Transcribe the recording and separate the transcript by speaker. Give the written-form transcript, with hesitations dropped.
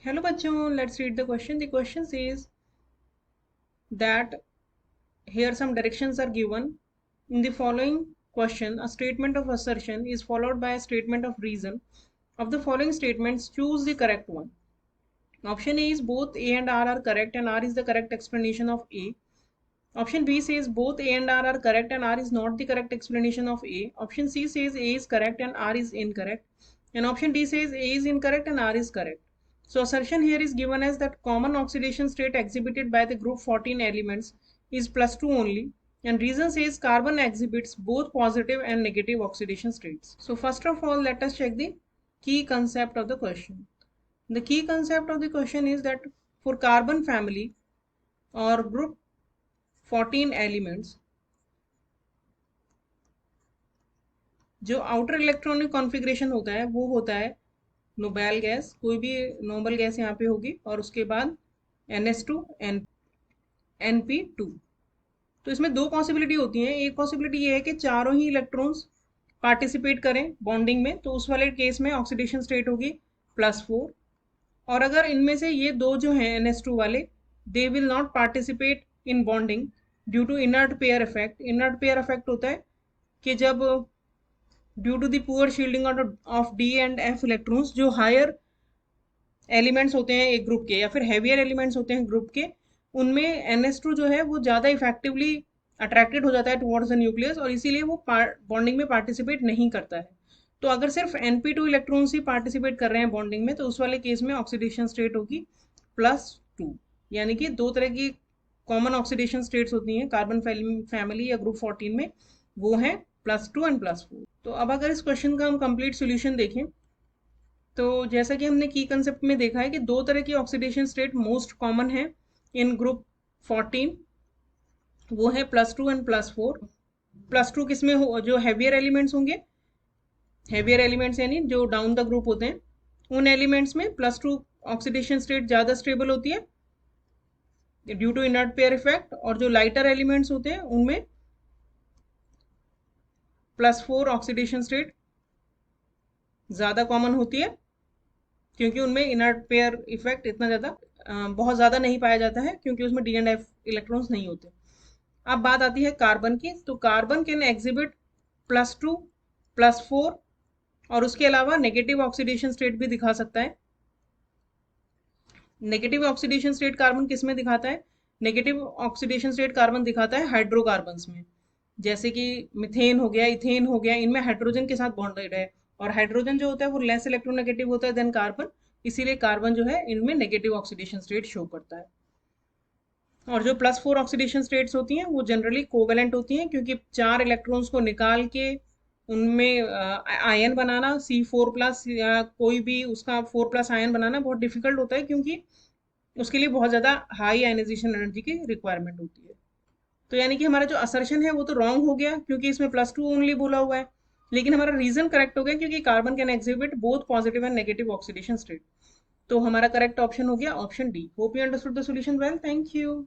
Speaker 1: Hello bachon, let's read the question. The question says that here some directions are given. In the following question, a statement of assertion is followed by a statement of reason. Of the following statements, choose the correct one. Option A is both A and R are correct and R is the correct explanation of A. Option B says both A and R are correct and R is not the correct explanation of A. Option C says A is correct and R is incorrect. And option D says A is incorrect and R is correct. So assertion here is given as that common oxidation state exhibited by the group 14 elements is +2 only. And reason says carbon exhibits both positive and negative oxidation states. So first of all, let us check the key concept of the question. The key concept of the question is that for carbon family or group 14 elements जो outer electronic configuration होता है वो होता है noble gas, कोई भी normal gas यहाँ पे होगी और उसके बाद NH2 NP2। तो इसमें दो पॉसिबिलिटी होती हैं। एक पॉसिबिलिटी ये है कि चारों ही इलेक्ट्रॉन्स पार्टिसिपेट करें बॉन्डिंग में, तो उस वाले केस में ऑक्सीडेशन स्टेट होगी +4। और अगर इनमें से ये दो जो हैं NH2 वाले, they will not participate in bonding due to inert pair effect. Inert pair effect होता है कि जब due to the poor shielding of D and F electrons, जो हायर एलिमेंट्स होते हैं एक ग्रुप के या फिर हैवियर एलिमेंट्स होते हैं ग्रुप के, उनमें NH2 जो है वो ज़्यादा इफेक्टिवली अट्रैक्टेड हो जाता है टुवर्ड्स द न्यूक्लियस और इसीलिए वो बॉन्डिंग में पार्टिसिपेट नहीं करता है। तो अगर सिर्फ NP2 इलेक्ट्रॉन्स ही पार्टिसिपेट कर रहे हैं बॉन्डिंग में, तो उस वाले केस में ऑक्सीडेशन स्टेट होगी +2। यानी कि दो तरह की कॉमन ऑक्सीडेशन स्टेट्स होती हैं कार्बन फैमिली या ग्रुप 14 में, वो हैं +2 एंड +4। तो अब अगर इस क्वेश्चन का हम कंप्लीट सोल्यूशन देखें, तो जैसा कि हमने की कंसेप्ट में देखा है कि दो तरह की ऑक्सीडेशन स्टेट मोस्ट कॉमन है इन ग्रुप 14, वो है +2 एंड +4। +2 किसमें हो, जो हैवियर एलिमेंट्स होंगे, हैवियर एलिमेंट्स यानी जो डाउन द ग्रुप होते हैं, उन एलिमेंट्स में +2 ऑक्सीडेशन स्टेट ज़्यादा स्टेबल होती है due to inert pair effect, और जो लाइटर एलिमेंट्स होते हैं उनमें +4 ऑक्सीडेशन स्टेट ज़्यादा कॉमन होती है क्योंकि उनमें इनर्ट पेयर इफेक्ट इतना ज़्यादा बहुत ज़्यादा नहीं पाया जाता है क्योंकि उसमें D एंड F इलेक्ट्रॉन्स नहीं होते। अब बात आती है कार्बन की। तो कार्बन कैन एग्जिबिट +2 +4 और उसके अलावा नेगेटिव ऑक्सीडेशन स्टेट भी दिखा सकता है। नेगेटिव ऑक्सीडेशन स्टेट कार्बन किस में दिखाता है? नेगेटिव ऑक्सीडेशन स्टेट कार्बन दिखाता है हाइड्रोकार्बन्स में, जैसे कि मिथेन हो गया, इथेन हो गया, इनमें हाइड्रोजन के साथ बॉन्डेड है और हाइड्रोजन जो होता है वो लेस इलेक्ट्रोनेगेटिव होता है देन कार्बन, इसीलिए कार्बन जो है इनमें नेगेटिव ऑक्सीडेशन स्टेट शो करता है। और जो +4 ऑक्सीडेशन स्टेट्स होती हैं वो जनरली कोवेलेंट होती हैं क्योंकि 4 इलेक्ट्रॉन्स को निकाल के उनमें आयन बनाना C4+ या कोई भी उसका 4+ आयन बनाना बहुत डिफिकल्ट होता है क्योंकि उसके लिए बहुत ज़्यादा हाई आयनाइजेशन एनर्जी की रिक्वायरमेंट होती है। तो यानी कि हमारा जो असर्शन है वो तो रॉन्ग हो गया क्योंकि इसमें +2 ओनली बोला हुआ है, लेकिन हमारा रीजन करेक्ट हो गया क्योंकि carbon can exhibit both positive and negative oxidation state. तो हमारा करेक्ट ऑप्शन हो गया option D. Hope you understood the solution well. Thank you.